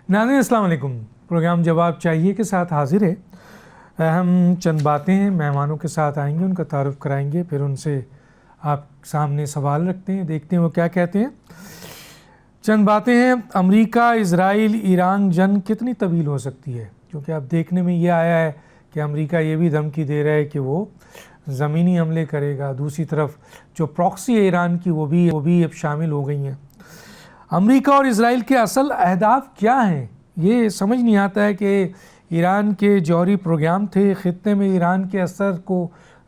ناظرین السلام علیکم۔ پروگرام جواب چاہیے کے ساتھ حاضر ہے۔ ہم چند باتیں ہیں مہمانوں کے ساتھ آئیں گے، ان کا تعارف کرائیں گے، پھر ان سے آپ سامنے سوال رکھتے ہیں، دیکھتے ہیں وہ کیا کہتے ہیں۔ چند باتیں ہیں، امریکہ اسرائیل ایران جنگ کتنی طویل ہو سکتی ہے؟ کیونکہ اب دیکھنے میں یہ آیا ہے کہ امریکہ یہ بھی دھمکی دے رہا ہے کہ وہ زمینی حملے کرے گا، دوسری طرف جو پراکسی ہے ایران کی وہ بھی اب شامل ہو گئی ہیں۔ امریکہ اور اسرائیل کے اصل اہداف کیا ہیں؟ یہ سمجھ نہیں آتا ہے کہ ایران کے جوہری پروگرام تھے، خطے میں ایران کے اثر کو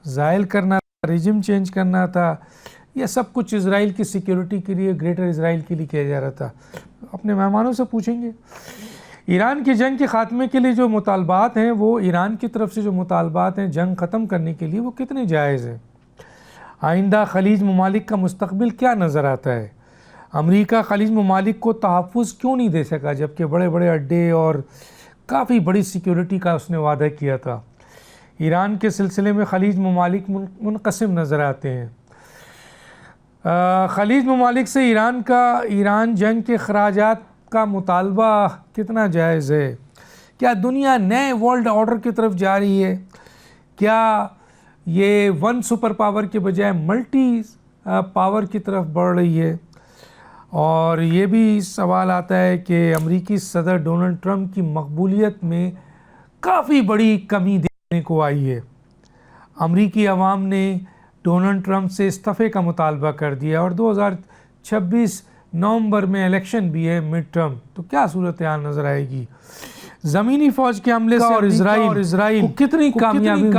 زائل کرنا تھا، ریجم چینج کرنا تھا، یہ سب کچھ اسرائیل کی سیکیورٹی کے لیے، گریٹر اسرائیل کے لیے کیا جا رہا تھا؟ اپنے مہمانوں سے پوچھیں گے۔ ایران کی جنگ کے خاتمے کے لیے جو مطالبات ہیں، وہ ایران کی طرف سے جو مطالبات ہیں جنگ ختم کرنے کے لیے، وہ کتنے جائز ہیں؟ آئندہ خلیج ممالک کا مستقبل کیا نظر آتا ہے؟ امریکہ خلیج ممالک کو تحفظ کیوں نہیں دے سکا جبکہ بڑے بڑے اڈے اور کافی بڑی سیکیورٹی کا اس نے وعدہ کیا تھا؟ ایران کے سلسلے میں خلیج ممالک منقسم نظر آتے ہیں۔ خلیج ممالک سے ایران جنگ کے اخراجات کا مطالبہ کتنا جائز ہے؟ کیا دنیا نئے ورلڈ آرڈر کی طرف جا رہی ہے؟ کیا یہ ون سپر پاور کے بجائے ملٹی پاور کی طرف بڑھ رہی ہے؟ اور یہ بھی سوال آتا ہے کہ امریکی صدر ڈونلڈ ٹرمپ کی مقبولیت میں کافی بڑی کمی دیکھنے کو آئی ہے۔ امریکی عوام نے ڈونلڈ ٹرمپ سے استعفے کا مطالبہ کر دیا اور 2026 نومبر میں الیکشن بھی ہے، مڈ ٹرم، تو کیا صورتحال نظر آئے گی؟ زمینی فوج کے حملے سے اور اسرائیل کو کتنی کامیابی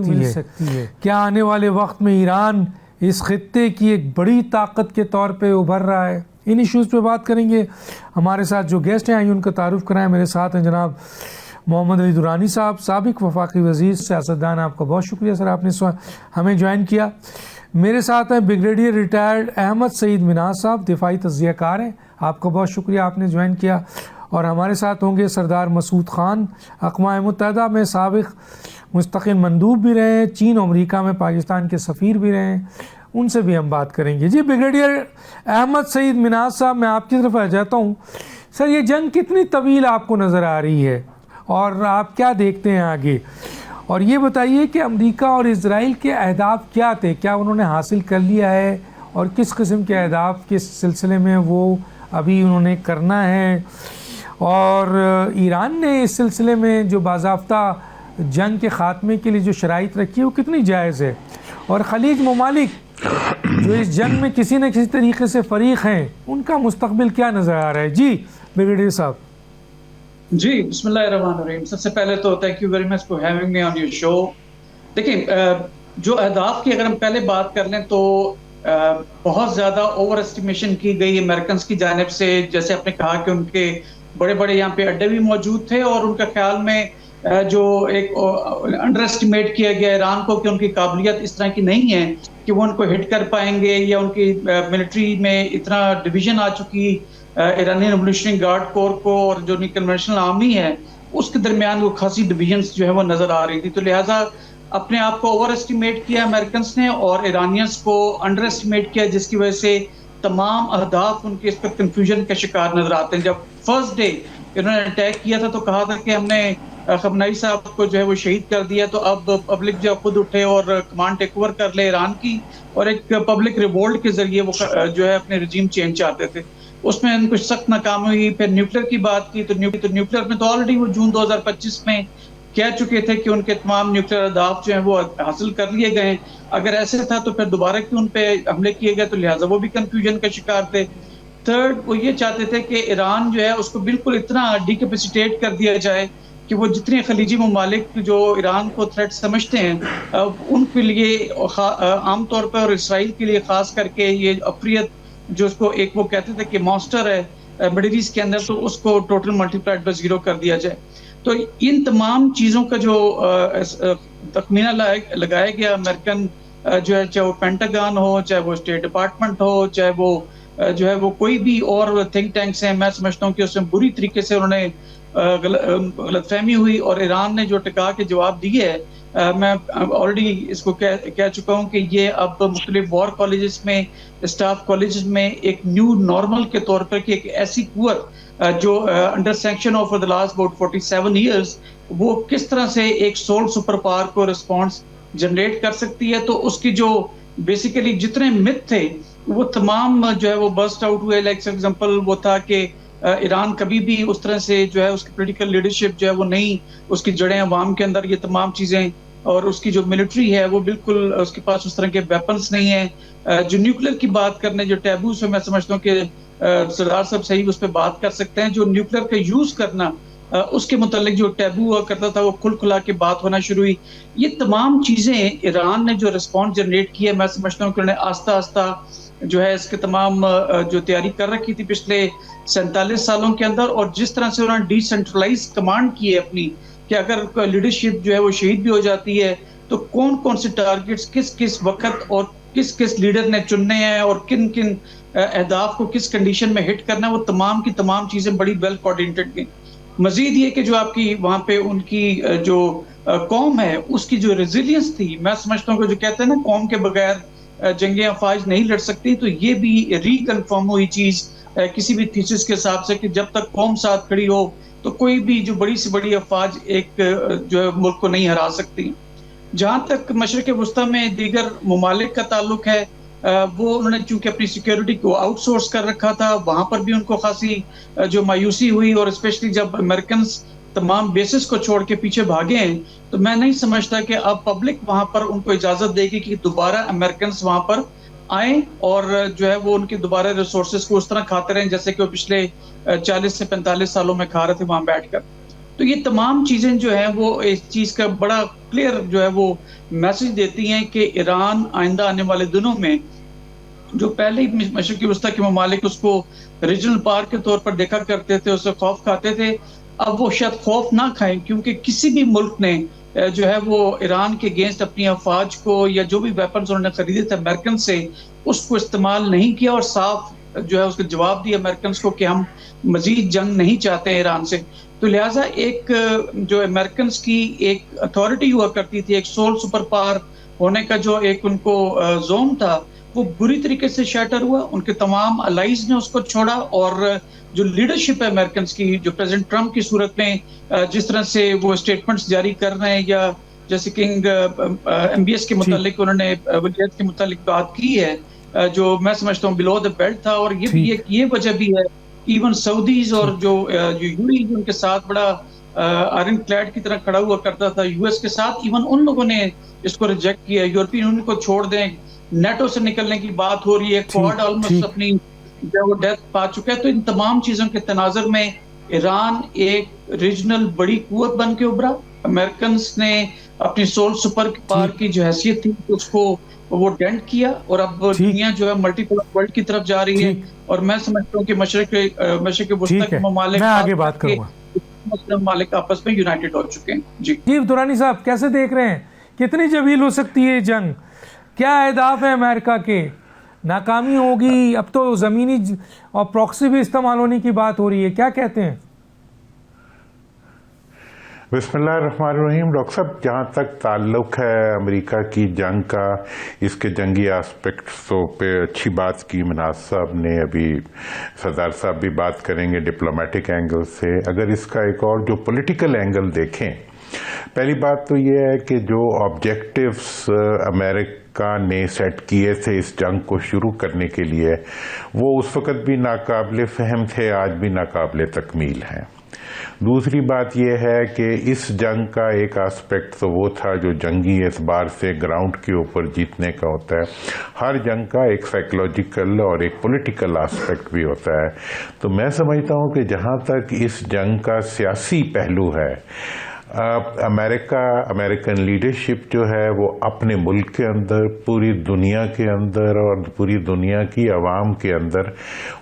مل سکتی ہے؟ کیا آنے والے وقت میں ایران اس خطے کی ایک بڑی طاقت کے طور پہ ابھر رہا ہے؟ ان ایشوز پہ بات کریں گے۔ ہمارے ساتھ جو گیسٹ ہیں آئیے ان کا تعارف کرائیں۔ میرے ساتھ ہیں جناب محمد علی درانی صاحب، سابق وفاقی وزیر، سیاستدان۔ آپ کا بہت شکریہ سر، آپ نے ہمیں جوائن کیا۔ میرے ساتھ ہیں بریگیڈیئر ریٹائرڈ احمد سعید مناز صاحب، دفاعی تجزیہ کار ہیں، آپ کا بہت شکریہ، آپ نے جوائن کیا۔ اور ہمارے ساتھ ہوں گے سردار مسعود خان، اقوام متحدہ میں سابق مستقل مندوب بھی رہے ہیں، چین اور امریکہ میں پاکستان کے سفیر بھی رہے ہیں، ان سے بھی ہم بات کریں گے۔ جی بریگیڈیئر احمد سعید مناز صاحب، میں آپ کی طرف آ جاتا ہوں۔ سر، یہ جنگ کتنی طویل آپ کو نظر آ رہی ہے اور آپ کیا دیکھتے ہیں آگے؟ اور یہ بتائیے کہ امریکہ اور اسرائیل کے اہداف کیا تھے؟ کیا انہوں نے حاصل کر لیا ہے اور کس قسم کے اہداف کے سلسلے میں وہ ابھی انہوں نے کرنا ہے؟ اور ایران نے اس سلسلے میں جو باضابطہ جنگ کے خاتمے کے لیے جو شرائط رکھی ہے وہ کتنی جائز ہے؟ اور خلیج ممالک جو اس جنگ میں کسی نہ کسی طریقے سے فریق ہیں، ان کا مستقبل کیا نظر آ رہا ہے؟ جی بریگیڈیئر صاحب۔ جی بسم اللہ الرحمن الرحیم۔ سب سے پہلے تو thank you very much for having me on your show. دیکھیں، جو اہداف کی اگر ہم پہلے بات کر لیں تو بہت زیادہ اوور اسٹیمیشن کی گئی امریکنز کی جانب سے۔ جیسے آپ نے کہا کہ ان کے بڑے بڑے یہاں پہ اڈے بھی موجود تھے اور ان کا خیال میں جو ایک انڈر اسٹیمیٹ کیا گیا ایران کو کہ ان کی قابلیت اس طرح کی نہیں ہے کہ وہ ان کو ہٹ کر پائیں گے، یا ان کی ملٹری میں اتنا ڈویژن آ چکی ایرانی ریولیوشنری گارڈ کور کو اور جو کنونشنل آرمی ہے اس کے درمیان وہ خاصی ڈویژنز جو ہے وہ نظر آ رہی تھی، تو لہٰذا اپنے آپ کو اوور اسٹیمیٹ کیا امریکنز نے اور ایرانیز کو انڈر اسٹیمیٹ کیا، جس کی وجہ سے تمام اہداف ان کے اس پر کنفیوژن کا شکار نظر آتے ہیں۔ جب فرسٹ ڈے انہوں نے اٹیک کیا تھا تو کہا تھا کہ ہم نے خامنئی صاحب کو جو ہے وہ شہید کر دیا، تو اب پبلک جو خود اٹھے اور کمانڈ ٹیک اوور کر لے ایران کی، اور ایک پبلک ریوولٹ کے ذریعے وہ جو ہے اپنے رجیم چینج چاہتے تھے۔ اس میں ان کو سخت ناکامی ہوئی۔ پھر نیوکلیر کی بات کی تو نیوکلیر میں تو آلریڈی وہ جون 2025 میں کہہ چکے تھے کہ ان کے تمام نیوکلیر اہداف جو ہیں وہ حاصل کر لیے گئے ہیں۔ اگر ایسے تھا تو پھر دوبارہ کیوں ان پہ حملے کیے گئے، تو لہٰذا وہ بھی کنفیوژن کا شکار تھے۔ تھرڈ، وہ یہ چاہتے تھے کہ ایران جو ہے اس کو بالکل اتنا ڈیکیپیسیٹیٹ کر دیا جائے کہ وہ جتنے خلیجی ممالک جو ایران کو تھریٹ سمجھتے ہیں ان کے لیے عام طور پر اور اسرائیل کے لیے خاص کر کے یہ افریت جو اس کو ایک وہ کہتے تھے کہ مانسٹر ہے مڈل ایسٹ کے اندر، تو اس کو ٹوٹل ملٹی پلائڈ بائی 0 کر دیا جائے۔ تو ان تمام چیزوں کا جو تخمینہ لگایا گیا امریکن جو ہے، چاہے وہ پینٹاگان ہو، چاہے وہ اسٹیٹ ڈپارٹمنٹ ہو، چاہے وہ جو ہے وہ کوئی بھی اور تھنک ٹینکس ہیں، میں سمجھتا ہوں کہ اس میں بری طریقے سے انہوں نے غلط فہمی ہوئی، اور ایران نے جو ٹکا کے جواب دیے ہے، میں آلریڈی اس کو کہہ چکا ہوں کہ یہ اب مختلف وار کالجز میں، اسٹاف کالجز میں ایک نیو نارمل کے طور پر کہ ایک ایسی قوت جو under sanction of the last about 47 years وہ کس طرح سے ایک سول سپر پاور کو رسپانس جنریٹ کر سکتی ہے. تو اس کی جو بیسیکلی جتنے مت تھے وہ تمام جو ہے وہ برسٹ آؤٹ ہوئے. لائک فار ایگزامپل وہ تھا کہ ایران کبھی بھی اس طرح سے جو ہے اس کی پولیٹیکل لیڈرشپ جو ہے وہ نہیں، اس کی جڑیں عوام کے اندر، یہ تمام چیزیں، اور اس کی جو ملٹری ہے وہ بالکل اس کے پاس اس طرح کے ویپنز نہیں ہیں. جو نیوکلیر کی بات کرنے، جو ٹیبوز ہے، میں سمجھتا ہوں کہ سردار صاحب صحیح اس پہ بات کر سکتے ہیں. جو نیوکلیر کا یوز کرنا، اس کے متعلق جو ٹیبو ہوا کرتا تھا وہ کھل کھلا کے بات ہونا شروع ہوئی. یہ تمام چیزیں ایران نے جو رسپانس جنریٹ کیا، میں سمجھتا ہوں کہ انہوں نے آہستہ آہستہ جو ہے اس کے تمام جو تیاری کر رکھی تھی پچھلے 47 سالوں کے اندر، اور جس طرح سے انہوں نے ڈی سینٹرلائز کمانڈ کی ہے اپنی، کہ اگر لیڈرشپ جو ہے وہ شہید بھی ہو جاتی ہے تو کون کون سے ٹارگٹس کس کس وقت اور کس کس لیڈر نے چننے ہیں اور کن کن اہداف کو کس کنڈیشن میں ہٹ کرنا ہے، وہ تمام کی تمام چیزیں بڑی ویل کوآرڈینیٹڈ گئی. مزید یہ کہ جو آپ کی وہاں پہ ان کی جو قوم ہے اس کی جو ریزیلینس تھی، میں سمجھتا ہوں کہ جو کہتے ہیں نا قوم کے بغیر جنگیں افواج نہیں لڑ سکتی، تو یہ بھی ری کنفرم ہوئی چیز کسی بھی تھیسس کے حساب سے کہ جب تک قوم ساتھ کھڑی ہو تو کوئی بھی جو بڑی سے بڑی افواج ایک جو ہے ملک کو نہیں ہرا سکتی. جہاں تک مشرق وسطیٰ میں دیگر ممالک کا تعلق ہے، وہ انہوں نے چونکہ اپنی سیکیورٹی کو آؤٹ سورس کر رکھا تھا، وہاں پر بھی ان کو خاصی جو مایوسی ہوئی، اور اسپیشلی جب امریکنز تمام بیسز کو چھوڑ کے پیچھے بھاگے ہیں تو میں نہیں سمجھتا کہ اب پبلک وہاں پر ان کو اجازت دے گی کہ دوبارہ امریکنز وہاں پر آئیں اور جو ہے وہ ان کے دوبارہ ریسورسز کو اس طرح کھاتے رہیں جیسے کہ وہ پچھلے 40 سے 45 سالوں میں کھا رہے تھے وہاں بیٹھ کر. تو یہ تمام چیزیں جو ہیں وہ اس چیز کا بڑا کلیئر جو ہے وہ میسج دیتی ہیں کہ ایران آئندہ آنے والے دنوں میں، جو پہلے ہی مشرقی وسطیٰ کے ممالک اس کو ریجنل پار کے طور پر دیکھا کرتے تھے، اسے خوف کھاتے تھے، اب وہ شاید خوف نہ کھائیں، کیونکہ کسی بھی ملک نے جو ہے وہ ایران کے اگینسٹ اپنی افواج کو یا جو بھی ویپنز انہوں نے خریدے تھے امریکن سے، اس کو استعمال نہیں کیا، اور صاف جو ہے اس کا جواب دیا امریکنز کو کہ ہم مزید جنگ نہیں چاہتے ہیں ایران سے. تو لہٰذا ایک جو امریکنز کی ایک اتھارٹی ہوا کرتی تھی، ایک سول سپر پاور ہونے کا جو ایک ان کو زوم تھا، وہ بری طریقے سے شیٹر ہوا. ان کے تمام الائز نے اس کو چھوڑا، اور جو لیڈرشپ ہے امریکنز کی، جو پریزیڈنٹ ٹرمپ کی صورت میں جس طرح سے وہ اسٹیٹمنٹس جاری کر رہے ہیں، یا جیسے کنگ MBS کے متعلق انہوں نے ولیعت کے متعلق بات کی ہے، جو میں سمجھتا ہوں بلو دا بیلٹ تھا. اور یہ بھی ایک یہ وجہ بھی ہے، ایون سعودیز اور جو UAE ان کے ساتھ بڑا آئرن کلیڈ کی طرح کھڑا ہوا کرتا تھا US کے ساتھ، ایون ان لوگوں نے اس کو ریجیکٹ کیا. یورپین یونین کو چھوڑ دیں، نیٹو سے نکلنے کی بات ہو رہی ہے، کوڈ آلموسٹ اپنی جو ڈیتھ پا چکا ہے. تو ان تمام چیزوں کے تناظر میں ایران ایک ریجنل بڑی قوت بن کے ابھرا. امریکنز نے اپنی سول سپر پاور کی جو حیثیت تھی اس کو وہ ڈینٹ کیا، اور اب دنیا جو ہے ملٹی پولر ورلڈ کی طرف جا رہی ہے. اور میں سمجھتا ہوں کہ مشرق وسطیٰ کے ممالک، میں آگے بات کروں گا، ممالک آپس میں یونائٹڈ ہو چکے ہیں. جی درانی صاحب کیسے دیکھ رہے ہیں، کتنی جویل ہو سکتی ہے جنگ؟ کیا اہداف ہیں امریکہ کے؟ ناکامی ہوگی؟ اب تو زمینی اور پراکسی بھی استعمال ہونے کی بات ہو رہی ہے، کیا کہتے ہیں؟ بسم اللہ الرحمن الرحیم. ڈاکٹر صاحب، جہاں تک تعلق ہے امریکہ کی جنگ کا، اس کے جنگی آسپیکٹسوں پہ اچھی بات کی مناز صاحب نے، ابھی سردار صاحب بھی بات کریں گے ڈپلومیٹک اینگل سے. اگر اس کا ایک اور جو پولیٹیکل اینگل دیکھیں، پہلی بات تو یہ ہے کہ جو آبجیکٹیوز امریکہ نے سیٹ کیے تھے اس جنگ کو شروع کرنے کے لیے، وہ اس وقت بھی ناقابل فہم تھے، آج بھی ناقابل تکمیل ہیں. دوسری بات یہ ہے کہ اس جنگ کا ایک آسپیکٹ تو وہ تھا جو جنگی اعتبار سے گراؤنڈ کے اوپر جیتنے کا ہوتا ہے. ہر جنگ کا ایک سائیکولوجیکل اور ایک پولیٹیکل آسپیکٹ بھی ہوتا ہے. تو میں سمجھتا ہوں کہ جہاں تک اس جنگ کا سیاسی پہلو ہے، امریکن لیڈرشپ جو ہے وہ اپنے ملک کے اندر، پوری دنیا کے اندر اور پوری دنیا کی عوام کے اندر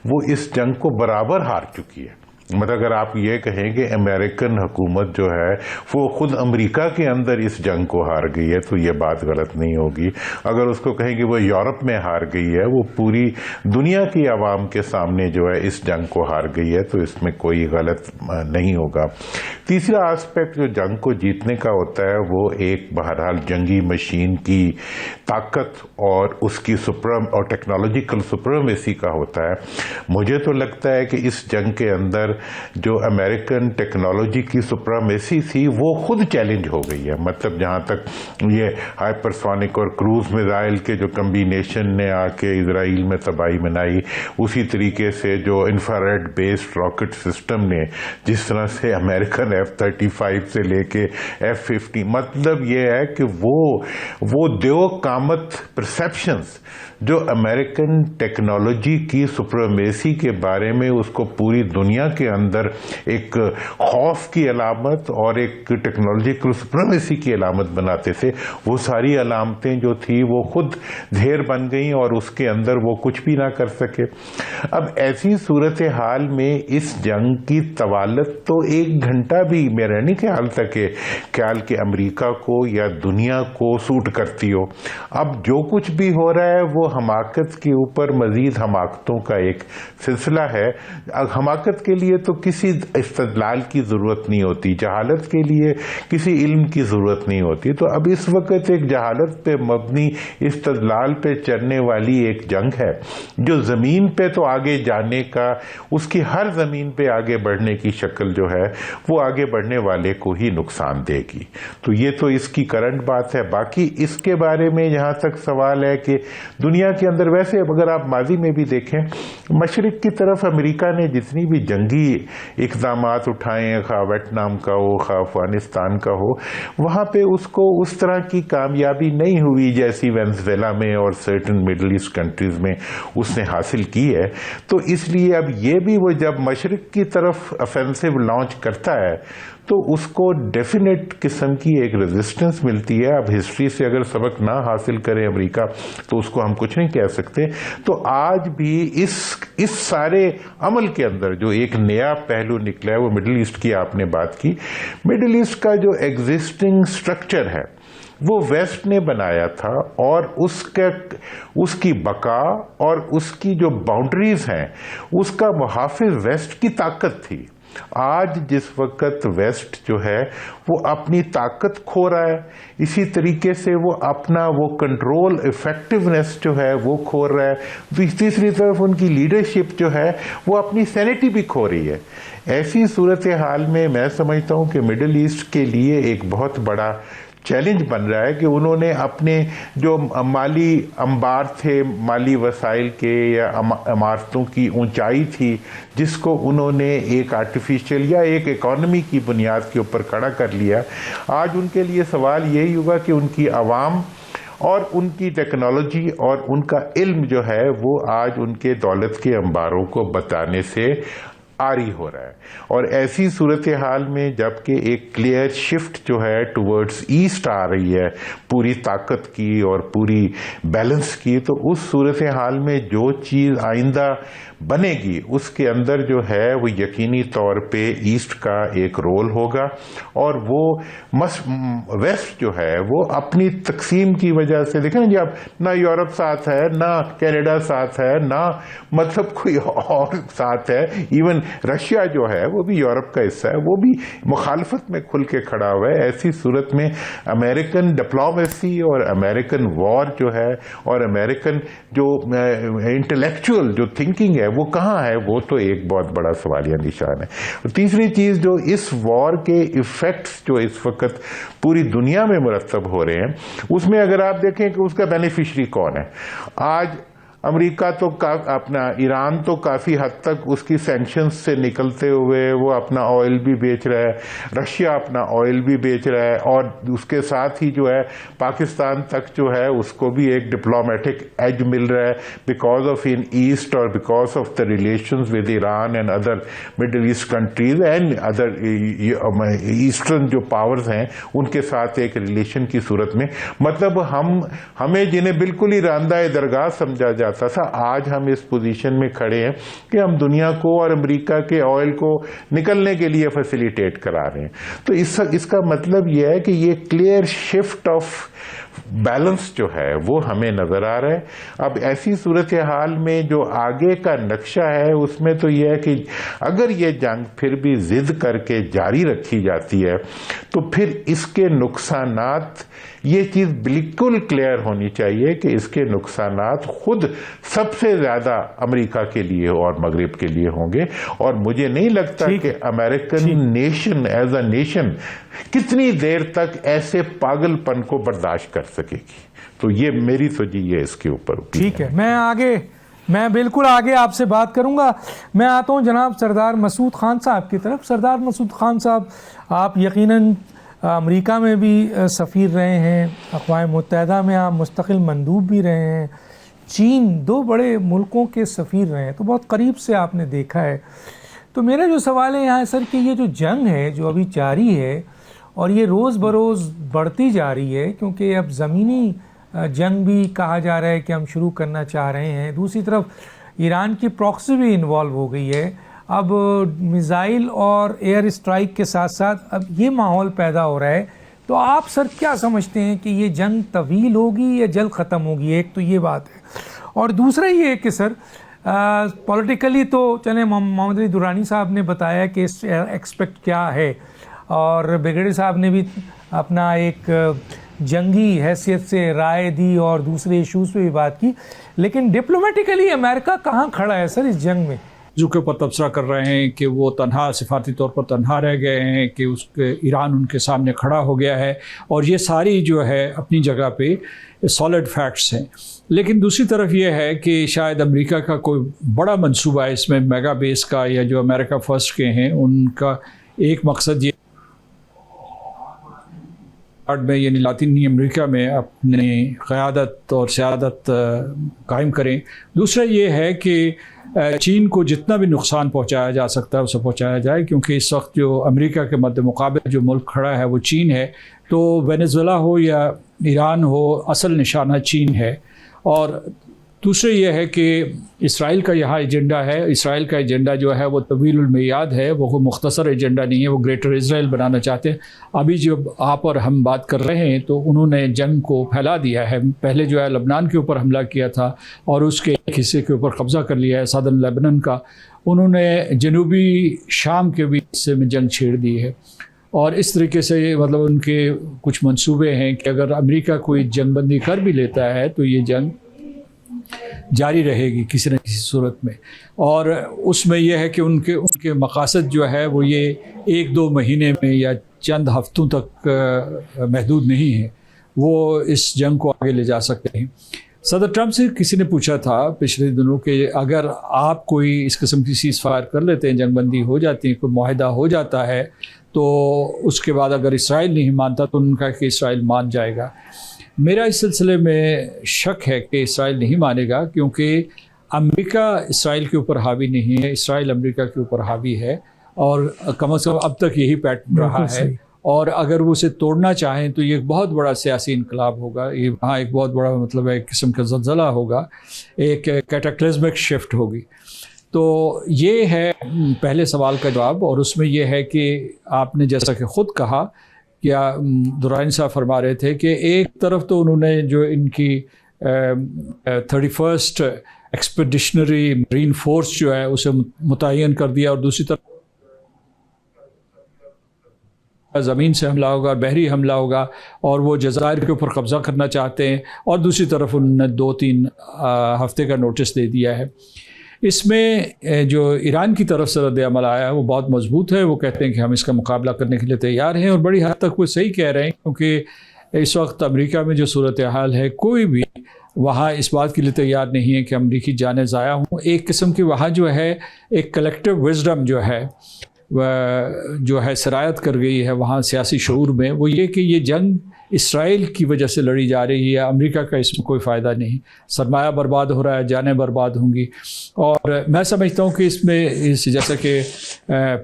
وہ اس جنگ کو برابر ہار چکی ہے. مطلب اگر آپ یہ کہیں کہ امریکن حکومت جو ہے وہ خود امریکہ کے اندر اس جنگ کو ہار گئی ہے تو یہ بات غلط نہیں ہوگی. اگر اس کو کہیں کہ وہ یورپ میں ہار گئی ہے، وہ پوری دنیا کی عوام کے سامنے جو ہے اس جنگ کو ہار گئی ہے، تو اس میں کوئی غلط نہیں ہوگا. تیسرا آسپیکٹ جو جنگ کو جیتنے کا ہوتا ہے وہ ایک بہرحال جنگی مشین کی طاقت اور اس کی اور ٹیکنالوجیکل سپریمیسی کا ہوتا ہے. مجھے تو لگتا ہے کہ اس جنگ کے اندر جو امریکن ٹیکنالوجی کی سپریمیسی تھی وہ خود چیلنج ہو گئی ہے. مطلب جہاں تک یہ ہائپرسونک اور کروز میزائل کے جو کمبینیشن نے آ کے اسرائیل میں تباہی منائی، اسی طریقے سے جو انفراریڈ بیسڈ راکٹ سسٹم نے جس طرح سے امریکن F-35 سے لے کے F-50، مطلب یہ ہے کہ وہ دیو قامت پرسیپشنز جو امریکن ٹیکنالوجی کی سپریمیسی کے بارے میں اس کو پوری دنیا کے اندر ایک خوف کی علامت اور ایک ٹیکنالوجیکل سپریمیسی کی علامت بناتے تھے، وہ ساری علامتیں جو تھی وہ خود ڈھیر بن گئیں اور اس کے اندر وہ کچھ بھی نہ کر سکے. اب ایسی صورتحال میں اس جنگ کی طوالت تو ایک گھنٹہ بھی میرا نہیں خیال کہ امریکہ کو یا دنیا کو سوٹ کرتی ہو. اب جو کچھ بھی ہو رہا ہے وہ حماقت کے اوپر مزید حماقتوں کا ایک سلسلہ ہے. حماقت کے لیے تو کسی استدلال کی ضرورت نہیں ہوتی، جہالت کے لیے کسی علم کی ضرورت نہیں ہوتی. تو اب اس وقت ایک جہالت پہ مبنی استدلال پہ چلنے والی ایک جنگ ہے جو زمین پہ تو آگے جانے کا، اس کی ہر زمین پہ آگے بڑھنے کی شکل جو ہے وہ آگے بڑھنے والے کو ہی نقصان دے گی. تو یہ تو اس کی کرنٹ بات ہے. باقی اس کے بارے میں جہاں تک سوال ہے کہ دنیا کے اندر ویسے اگر آپ ماضی میں بھی دیکھیں مشرق کی طرف امریکہ نے جتنی بھی جنگی اقدامات اٹھائے ہیں، خواہ ویتنام کا ہو خواہ افغانستان کا ہو، وہاں پہ اس کو اس طرح کی کامیابی نہیں ہوئی جیسی وینزویلا میں اور سرٹن مڈل ایسٹ کنٹریز میں اس نے حاصل کی ہے. تو اس لیے اب یہ بھی وہ جب مشرق کی طرف offensive لانچ کرتا ہے تو اس کو ڈیفینیٹ قسم کی ایک ریزسٹنس ملتی ہے. اب ہسٹری سے اگر سبق نہ حاصل کرے امریکہ تو اس کو ہم کچھ نہیں کہہ سکتے. تو آج بھی اس سارے عمل کے اندر جو ایک نیا پہلو نکلا ہے وہ مڈل ایسٹ کی آپ نے بات کی. مڈل ایسٹ کا جو ایگزسٹنگ سٹرکچر ہے وہ ویسٹ نے بنایا تھا اور اس کی بقا اور اس کی جو باؤنڈریز ہیں اس کا محافظ ویسٹ کی طاقت تھی. آج جس وقت ویسٹ جو ہے وہ اپنی طاقت کھو رہا ہے، اسی طریقے سے وہ اپنا وہ کنٹرول ایفیکٹونیس جو ہے وہ کھو رہا ہے. تیسری طرف ان کی لیڈرشپ جو ہے وہ اپنی سینٹی بھی کھو رہی ہے. ایسی صورتحال میں میں سمجھتا ہوں کہ مڈل ایسٹ کے لیے ایک بہت بڑا چیلنج بن رہا ہے کہ انہوں نے اپنے جو مالی انبار تھے، مالی وسائل کے یا عمارتوں کی اونچائی تھی جس کو انہوں نے ایک آرٹیفیشل یا ایک اکانومی کی بنیاد کے اوپر کھڑا کر لیا. آج ان کے لیے سوال یہی ہوگا کہ ان کی عوام اور ان کی ٹیکنالوجی اور ان کا علم جو ہے وہ آج ان کے دولت کے انباروں کو بتانے سے آری ہو رہا ہے. اور ایسی صورتحال میں جبکہ ایک کلیئر شفٹ جو ہے ٹورڈز ایسٹ آ رہی ہے پوری طاقت کی اور پوری بیلنس کی، تو اس صورتحال میں جو چیز آئندہ بنے گی اس کے اندر جو ہے وہ یقینی طور پہ ایسٹ کا ایک رول ہوگا. اور وہ ویسٹ جو ہے وہ اپنی تقسیم کی وجہ سے دیکھیں جی اب نہ یورپ ساتھ ہے، نہ کینیڈا ساتھ ہے، نہ مطلب کوئی اور ساتھ ہے. ایون رشیا جو ہے وہ بھی یورپ کا حصہ ہے، وہ بھی مخالفت میں کھل کے کھڑا ہوا ہے. ایسی صورت میں امریکن ڈپلومیسی اور امریکن وار جو ہے اور امریکن جو انٹلیکچوئل جو تھنکنگ ہے وہ کہاں ہے، وہ تو ایک بہت بڑا سوالیہ نشان ہے. تیسری چیز جو اس وار کے ایفیکٹس جو اس وقت پوری دنیا میں مرتب ہو رہے ہیں اس میں اگر آپ دیکھیں کہ اس کا بینیفیشری کون ہے. آج امریکہ تو اپنا ایران تو کافی حد تک اس کی سینکشنز سے نکلتے ہوئے وہ اپنا آئل بھی بیچ رہا ہے، رشیا اپنا آئل بھی بیچ رہا ہے، اور اس کے ساتھ ہی جو ہے پاکستان تک جو ہے اس کو بھی ایک ڈپلومیٹک ایج مل رہا ہے بیکاز آف ان ایسٹ اور because of the relations with Iran and other Middle East countries and other eastern جو پاورز ہیں ان کے ساتھ ایک ریلیشن کی صورت میں. مطلب ہمیں جنہیں بالکل ہی راندہ درگاہ سمجھا جاتا جاتا تھا. آج ہم اس پوزیشن میں کھڑے ہیں کہ ہم دنیا کو اور امریکہ کے آئل کو نکلنے کے لیے فیسیلیٹیٹ کرا رہے ہیں. تو اس کا مطلب یہ ہے کہ یہ کلیئر شفٹ آف بیلنس جو ہے وہ ہمیں نظر آ رہا ہے. اب ایسی صورتحال میں جو آگے کا نقشہ ہے اس میں تو یہ ہے کہ اگر یہ جنگ پھر بھی ضد کر کے جاری رکھی جاتی ہے تو پھر اس کے نقصانات، یہ چیز بالکل کلیئر ہونی چاہیے کہ اس کے نقصانات خود سب سے زیادہ امریکہ کے لیے اور مغرب کے لیے ہوں گے. اور مجھے نہیں لگتا کہ American nation as a nation کتنی دیر تک ایسے پاگل پن کو برداشت کر سکے گی. تو یہ میری تو جی یہ اس کے اوپر ٹھیک ہے. میں بالکل آگے آپ سے بات کروں گا. میں آتا ہوں جناب سردار مسعود خان صاحب کی طرف. سردار مسعود خان صاحب، آپ یقیناً امریکہ میں بھی سفیر رہے ہیں، اقوام متحدہ میں آپ مستقل مندوب بھی رہے ہیں، چین، دو بڑے ملکوں کے سفیر رہے ہیں، تو بہت قریب سے آپ نے دیکھا ہے. تو میرا جو سوال ہے یہاں سر کہ یہ جو جنگ ہے جو ابھی جاری ہے اور یہ روز بروز بڑھتی جا رہی ہے، کیونکہ اب زمینی جنگ بھی کہا جا رہا ہے کہ ہم شروع کرنا چاہ رہے ہیں، دوسری طرف ایران کی پراکسی بھی انوالو ہو گئی ہے، اب میزائل اور ایئر اسٹرائک کے ساتھ ساتھ اب یہ ماحول پیدا ہو رہا ہے. تو آپ سر کیا سمجھتے ہیں کہ یہ جنگ طویل ہوگی یا جلد ختم ہوگی؟ ایک تو یہ بات ہے، اور دوسرا یہ ہے کہ سر پولیٹیکلی تو چلیں محمد علی درانی صاحب نے بتایا کہ ایکسپیکٹ کیا ہے، اور بریگیڈیئر صاحب نے بھی اپنا ایک جنگی حیثیت سے رائے دی اور دوسرے ایشوز پہ بھی بات کی، لیکن ڈپلومیٹیکلی امریکہ کہاں کھڑا ہے سر اس جنگ میں؟ جو کے اوپر تبصرہ کر رہے ہیں کہ وہ تنہا سفارتی طور پر تنہا رہ گئے ہیں، کہ اس کے ایران ان کے سامنے کھڑا ہو گیا ہے، اور یہ ساری جو ہے اپنی جگہ پہ سالڈ فیکٹس ہیں. لیکن دوسری طرف یہ ہے کہ شاید امریکہ کا کوئی بڑا منصوبہ ہے اس میں، میگا بیس کا، یا جو امریکہ فرسٹ کے ہیں ان کا ایک مقصد یہ میں یعنی لاطینی امریکہ میں اپنی قیادت اور سیادت قائم کریں. دوسرا یہ ہے کہ چین کو جتنا بھی نقصان پہنچایا جا سکتا ہے اسے پہنچایا جائے، کیونکہ اس وقت جو امریکہ کے مد مقابل جو ملک کھڑا ہے وہ چین ہے. تو وینیزویلا ہو یا ایران ہو، اصل نشانہ چین ہے. اور دوسرے یہ ہے کہ اسرائیل کا یہاں ایجنڈا ہے. اسرائیل کا ایجنڈا جو ہے وہ طویل المیعاد ہے، وہ کوئی مختصر ایجنڈا نہیں ہے. وہ گریٹر اسرائیل بنانا چاہتے ہیں. ابھی جب آپ اور ہم بات کر رہے ہیں تو انہوں نے جنگ کو پھیلا دیا ہے. پہلے جو ہے لبنان کے اوپر حملہ کیا تھا اور اس کے ایک حصے کے اوپر قبضہ کر لیا ہے، سادرن لیبنان کا. انہوں نے جنوبی شام کے بھی حصے میں جنگ چھیڑ دی ہے. اور اس طریقے سے مطلب ان کے کچھ منصوبے ہیں کہ اگر امریکہ کوئی جنگ بندی کر بھی لیتا ہے تو یہ جنگ جاری رہے گی کسی نہ کسی صورت میں. اور اس میں یہ ہے کہ ان کے مقاصد جو ہے وہ یہ 1-2 مہینے میں یا چند ہفتوں تک محدود نہیں ہیں، وہ اس جنگ کو آگے لے جا سکتے ہیں. صدر ٹرمپ سے کسی نے پوچھا تھا پچھلے دنوں کہ اگر آپ کوئی اس قسم کی سیز فائر کر لیتے ہیں، جنگ بندی ہو جاتی ہے، کوئی معاہدہ ہو جاتا ہے، تو اس کے بعد اگر اسرائیل نہیں مانتا تو ان کا کہ اسرائیل مان جائے گا. میرا اس سلسلے میں شک ہے کہ اسرائیل نہیں مانے گا، کیونکہ امریکہ اسرائیل کے اوپر حاوی نہیں ہے، اسرائیل امریکہ کے اوپر حاوی ہے، اور کم از کم اب تک یہی پیٹرن رہا ہے. اور اگر وہ اسے توڑنا چاہیں تو یہ ایک بہت بڑا سیاسی انقلاب ہوگا. یہ وہاں ایک بہت بڑا مطلب ایک قسم کا زلزلہ ہوگا، ایک کیٹاکلزمک شفٹ ہوگی. تو یہ ہے پہلے سوال کا جواب. اور اس میں یہ ہے کہ آپ نے جیسا کہ خود کہا، کیا درانی صاحب فرما رہے تھے کہ ایک طرف تو انہوں نے جو ان کی 31st ایکسپیڈیشنری مرین فورس جو ہے اسے متعین کر دیا، اور دوسری طرف زمین سے حملہ ہوگا، بحری حملہ ہوگا، اور وہ جزائر کے اوپر قبضہ کرنا چاہتے ہیں. اور دوسری طرف انہوں نے 2-3 ہفتے کا نوٹس دے دیا ہے. اس میں جو ایران کی طرف سے رد عمل آیا ہے وہ بہت مضبوط ہے. وہ کہتے ہیں کہ ہم اس کا مقابلہ کرنے کے لیے تیار ہیں، اور بڑی حد تک وہ صحیح کہہ رہے ہیں، کیونکہ اس وقت امریکہ میں جو صورتحال ہے کوئی بھی وہاں اس بات کے لیے تیار نہیں ہے کہ امریکی جانیں ضائع ہوں. ایک قسم کی وہاں جو ہے ایک کلیکٹیو وزڈم جو ہے سرایت کر گئی ہے وہاں سیاسی شعور میں. وہ یہ کہ یہ جنگ اسرائیل کی وجہ سے لڑی جا رہی ہے، امریکہ کا اس میں کوئی فائدہ نہیں. سرمایہ برباد ہو رہا ہے، جانیں برباد ہوں گی. اور میں سمجھتا ہوں کہ اس میں جیسا کہ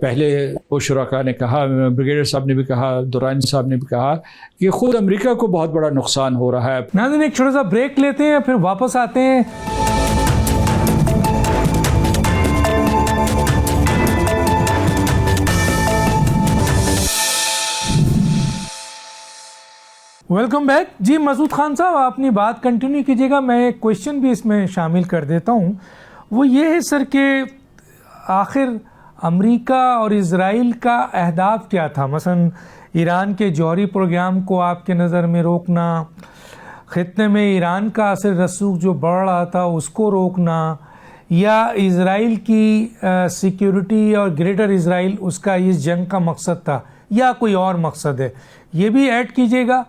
پہلے وہ شرکاء نے کہا، بریگیڈیئر صاحب نے بھی کہا، درانی صاحب نے بھی کہا، کہ خود امریکہ کو بہت بڑا نقصان ہو رہا ہے. ناظرین ایک چھوٹا سا بریک لیتے ہیں، پھر واپس آتے ہیں. वेलकम बैक जी। मसूद खान साहब, अपनी बात कंटिन्यू कीजिएगा, मैं एक क्वेश्चन भी इसमें शामिल कर देता हूँ। वो ये है सर कि आखिर अमेरिका और इज़राइल का अहदाफ क्या था? मसलन ईरान के जौहरी प्रोग्राम को आपके नज़र में रोकना, खित्ते में ईरान का असर रसूख जो बढ़ रहा था उसको रोकना, या इज़राइल की सिक्योरिटी और ग्रेटर इज़राइल उसका इस जंग का मकसद था, या कोई और मकसद है? ये भी ऐड कीजिएगा।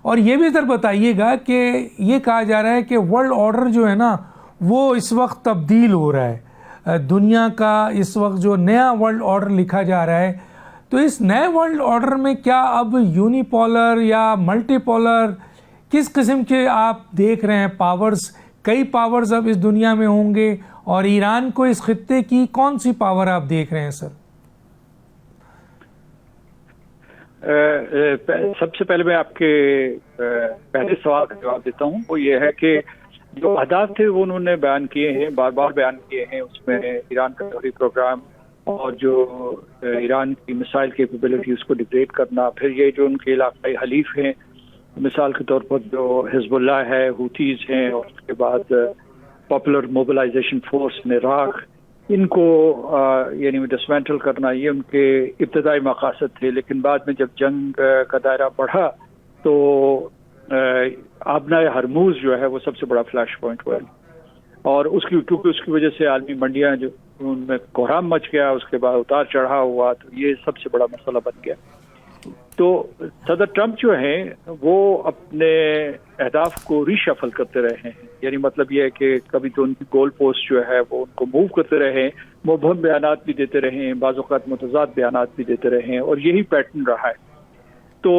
और ये भी सर बताइएगा कि ये कहा जा रहा है कि वर्ल्ड ऑर्डर जो है ना वो इस वक्त तब्दील हो रहा है, दुनिया का इस वक्त जो नया वर्ल्ड ऑर्डर लिखा जा रहा है, तो इस नए वर्ल्ड ऑर्डर में क्या अब यूनिपोलर या मल्टीपोलर किस किस्म के आप देख रहे हैं पावर्स? कई पावर्स अब इस दुनिया में होंगे, और ईरान को इस खित्ते की कौन सी पावर आप देख रहे हैं सर? सबसे पहले मैं आपके पहले सवाल का जवाब देता हूँ। वो ये है कि जो अहदाफ थे वो उन्होंने बयान किए हैं, बार बार बयान किए हैं। उसमें ईरान का जौहरी प्रोग्राम और जो ईरान की मिसाइल कैपेबिलिटी उसको डिग्रेड करना, फिर ये जो उनके इलाकाई हलीफ हैं, मिसाल के तौर पर जो हिजबुल्लाह है, हुतीज हैं, और उसके बाद popular mobilization force in Iraq, इनको यानी डिसमेंटल करना, ये उनके इब्तदाई मकासद थे। लेकिन बाद में जब जंग का दायरा बढ़ा तो आबना हरमूज जो है वो सबसे बड़ा फ्लैश पॉइंट हुआ, और उसकी क्योंकि उसकी वजह से आलमी मंडियां जो उनमें कोहराम मच गया, उसके बाद उतार चढ़ाव हुआ, तो ये सबसे बड़ा मसला बन गया। तो सदर ट्रंप जो हैं वो अपने अहदाफ को रीशफल करते रहे हैं, यानी मतलब ये है कि कभी तो उनकी गोल पोस्ट जो है वो उनको मूव करते रहे, मुबहम बयानात भी देते रहे, बाज़ औक़ात मुतज़ाद बयानात भी देते रहे, और यही पैटर्न रहा है। तो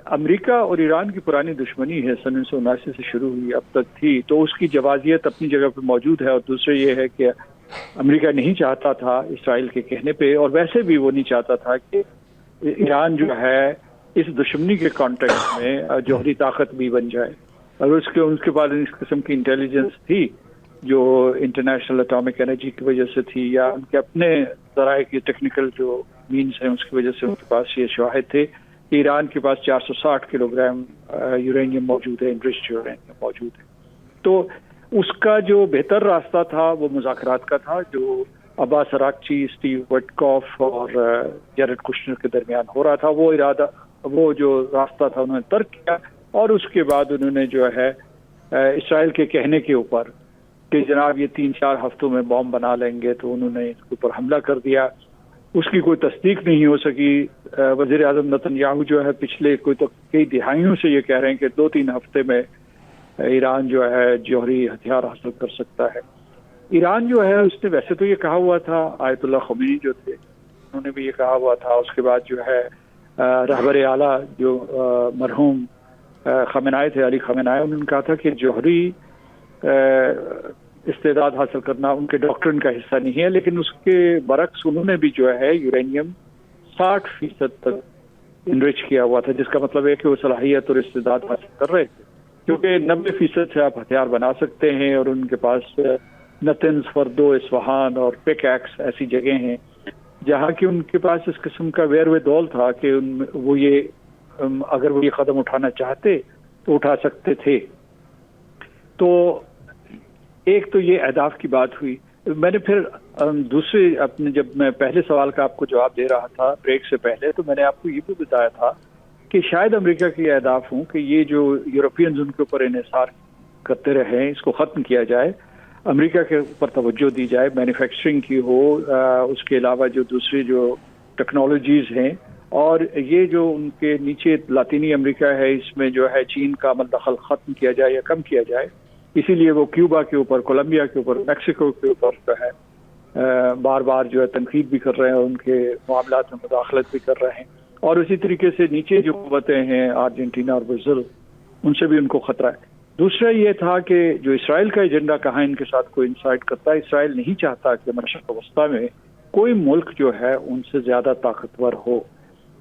अमेरिका और ईरान की पुरानी दुश्मनी है, सन 1979 से शुरू हुई अब तक थी, तो उसकी जवाजियत अपनी जगह पे मौजूद है। और दूसरे ये है कि अमेरिका नहीं चाहता था इसराइल के कहने पे, और वैसे भी वो नहीं चाहता था कि ईरान जो है इस दुश्मनी के कॉन्टेक्स्ट में जौहरी ताकत भी बन जाए। और उसके बाद इस किस्म की इंटेलिजेंस थी जो इंटरनेशनल एटॉमिक एनर्जी की वजह से थी, या उनके अपने ज़राए की टेक्निकल जो मीन्स हैं उसकी वजह से उनके पास ये शवाहिद थे कि ईरान के पास 460 किलोग्राम यूरेनियम मौजूद है, एनरिच्ड यूरेनियम मौजूद है। तो उसका जो बेहतर रास्ता था वो मुज़ाकरात का था, जो अब्बास अराक्ची, स्टीव विटकॉफ और जेरेड कुशनर के दरमियान हो रहा था। वो जो रास्ता था उन्होंने तर्क किया, और उसके बाद उन्होंने जो है इसराइल के कहने के ऊपर कि जनाब ये 3-4 हफ्तों में बॉम्ब बना लेंगे, तो उन्होंने इसके ऊपर हमला कर दिया। उसकी कोई तस्दीक नहीं हो सकी। वज़ीर आज़म नेतन्याहू जो है पिछले कई दिहाइयों से ये कह रहे हैं कि 2-3 हफ्ते में ईरान जो है जौहरी हथियार हासिल कर सकता है। ईरान जो है उसने वैसे तो ये कहा हुआ था, आयतुल्लाह ख़मीनी जो थे उन्होंने भी ये कहा हुआ था। उसके बाद जो है रहबर आला जो मरहूम खमेनाई थे, अली खमेनाई, उन्होंने कहा था कि जौहरी इस्तेदाद हासिल करना उनके डॉक्ट्रिन का हिस्सा नहीं है। लेकिन उसके बरक्स उन्होंने भी जो है यूरेनियम 60% तक इनरिच किया हुआ था, जिसका मतलब है कि वो सलाहियत और इस्तेदाद हासिल कर रहे थे, क्योंकि 90% से आप हथियार बना सकते हैं। और उनके पास नतन्स, फर्दो, इस्फहान और पिकैक्स ऐसी जगह हैं जहाँ की उनके पास इस किस्म का वेरवेदौल था कि वो ये अगर वो ये कदम उठाना चाहते तो उठा सकते थे। तो एक तो ये अहदाफ की बात हुई। मैंने फिर दूसरे अपने जब मैं पहले सवाल का आपको जवाब दे रहा था ब्रेक से पहले, तो मैंने आपको ये भी बताया था कि शायद अमेरिका के अहदाफ हों कि ये जो यूरोपियंस उनके ऊपर इन्हिसार करते रहे इसको ख़त्म किया जाए, अमेरिका के ऊपर तवज्जो दी जाए, मैन्युफैक्चरिंग की हो, उसके अलावा जो दूसरी जो टेक्नोलॉजीज़ हैं, और ये जो उनके नीचे लातीनी अमेरिका है इसमें जो है चीन का अमल दखल ख़त्म किया जाए या कम किया जाए। इसीलिए वो क्यूबा के ऊपर, कोलंबिया के ऊपर, मैक्सिको के ऊपर जो है बार बार जो है तनकीद भी कर रहे हैं, उनके मामलात में मुदाखलत भी कर रहे हैं। और उसी तरीके से नीचे जो कुव्वतें हैं अर्जेंटीना और ब्राज़ील, उनसे भी उनको खतरा है। दूसरा ये था कि जो इसराइल का एजेंडा कहाँ इनके साथ कोइंसाइड करता है, इसराइल नहीं चाहता कि मशरक़ वस्ता में कोई मुल्क जो है उनसे ज़्यादा ताकतवर हो,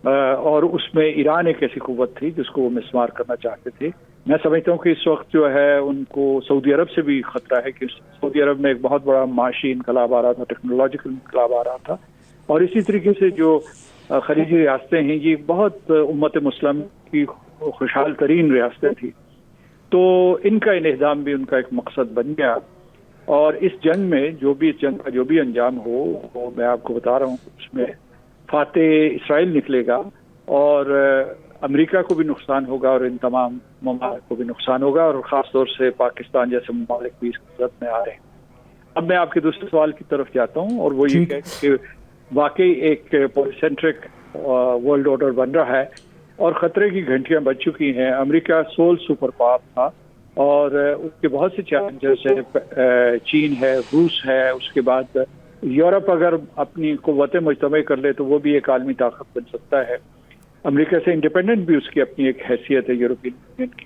और उसमें ईरान एक ऐसी कुव्वत थी जिसको वो मिसमार करना चाहते थे। मैं समझता हूँ कि इस वक्त जो है उनको सऊदी अरब से भी खतरा है कि सऊदी अरब में एक बहुत बड़ा माशी इनकलाब आ रहा था, टेक्नोलॉजिकल इनकलाब आ रहा था। और इसी तरीके से जो खलीजी रियासतें हैं ये बहुत उम्मत मुस्लिम की वो खुशहाल तरीन रियासतें थी। तो इनका इन्हदाम भी उनका एक मकसद बन गया। और इस जंग में जो भी इस जंग का जो भी अंजाम हो, वो मैं आपको बता रहा हूँ, उसमें फातेह इसराइल निकलेगा और अमेरिका को भी नुकसान होगा और इन तमाम ममालिक को भी नुकसान होगा, और ख़ास तौर से पाकिस्तान जैसे ममालिक भी इस जद में आ रहे हैं। अब मैं आपके दूसरे सवाल की तरफ जाता हूँ, और वो ये है कि वाकई एक पॉलिसेंट्रिक वर्ल्ड ऑर्डर बन रहा है और ख़तरे की घंटियाँ बज चुकी हैं। अमेरिका सोल सुपर पावर था और उसके बहुत से चैलेंजर्स हैं, चीन है, रूस है, उसके बाद यूरोप अगर अपनी क़ुव्वतें मुजतमा कर ले तो वो भी एक आलमी ताकत बन सकता है। अमेरिका से इंडिपेंडेंट भी उसकी अपनी एक हैसियत है यूरोपियन यूनियन की,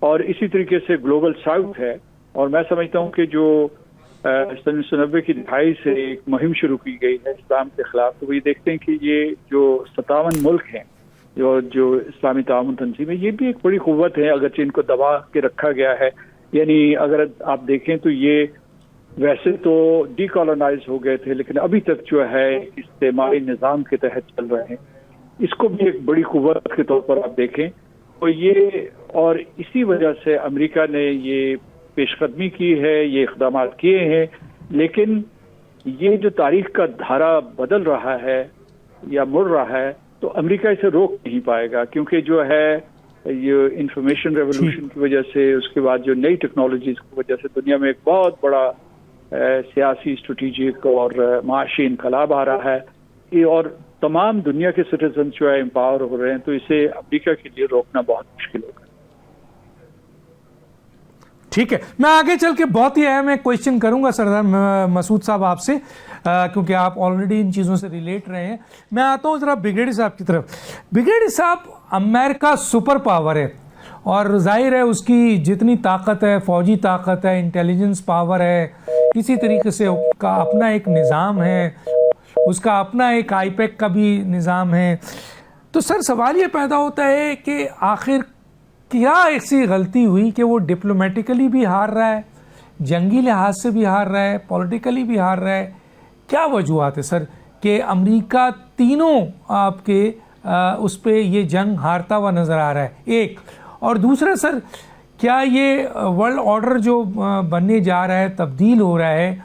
और इसी तरीके से ग्लोबल साउथ है। और मैं समझता हूँ कि जो 1990 की दहाई से एक मुहिम शुरू की गई है इस्लाम के खिलाफ, तो वो ये देखते हैं कि ये जो 57 मुल्क हैं जो इस्लामी ताउन तंजीमें, ये भी एक बड़ी क़ुव्वत है, अगरचे इनको दबा के रखा गया है। यानी अगर आप देखें तो ये वैसे तो डीकॉलोनाइज हो गए थे, लेकिन अभी तक जो है इस्तेमारी निज़ाम के तहत चल रहे हैं। इसको भी एक बड़ी क़ुव्वत के तौर पर आप देखें तो ये, और इसी वजह से अमेरिका ने ये पेशकदमी की है, ये इक़दाम किए हैं। लेकिन ये जो तारीख का धारा बदल रहा है या मुड़ रहा है, तो अमेरिका इसे रोक नहीं पाएगा, क्योंकि जो है ये इंफॉर्मेशन रेवोल्यूशन की वजह से, उसके बाद जो नई टेक्नोलॉजीज की वजह से दुनिया में एक बहुत बड़ा सियासी, स्ट्रेटेजिक और माशी इनकलाब आ रहा है, और तमाम दुनिया के सिटीजन जो है एम्पावर हो रहे हैं। तो इसे अमेरिका के लिए रोकना बहुत मुश्किल होगा। ठीक है, मैं आगे चल के बहुत ही अहम एक क्वेश्चन करूंगा सरदार मसूद साहब आपसे, क्योंकि आप ऑलरेडी इन चीज़ों से रिलेट रहे हैं। मैं आता हूँ ज़रा ब्रिगेडियर साहब की तरफ। ब्रिगेडियर साहब, अमेरिका सुपर पावर है और जाहिर है उसकी जितनी ताकत है, फौजी ताकत है, इंटेलिजेंस पावर है, इसी तरीके से उसका अपना एक निज़ाम है, उसका अपना एक आईपैक का भी निज़ाम है। तो सर सवाल ये पैदा होता है कि आखिर क्या ऐसी गलती हुई कि वो डिप्लोमेटिकली भी हार रहा है, जंगी लिहाज से भी हार रहा है, पॉलिटिकली भी हार रहा है? क्या वजूहत है सर कि अमेरिका तीनों आपके उस पे ये जंग हारता हुआ नज़र आ रहा है? एक, और दूसरा सर, क्या ये वर्ल्ड ऑर्डर जो बनने जा रहा है, तब्दील हो रहा है,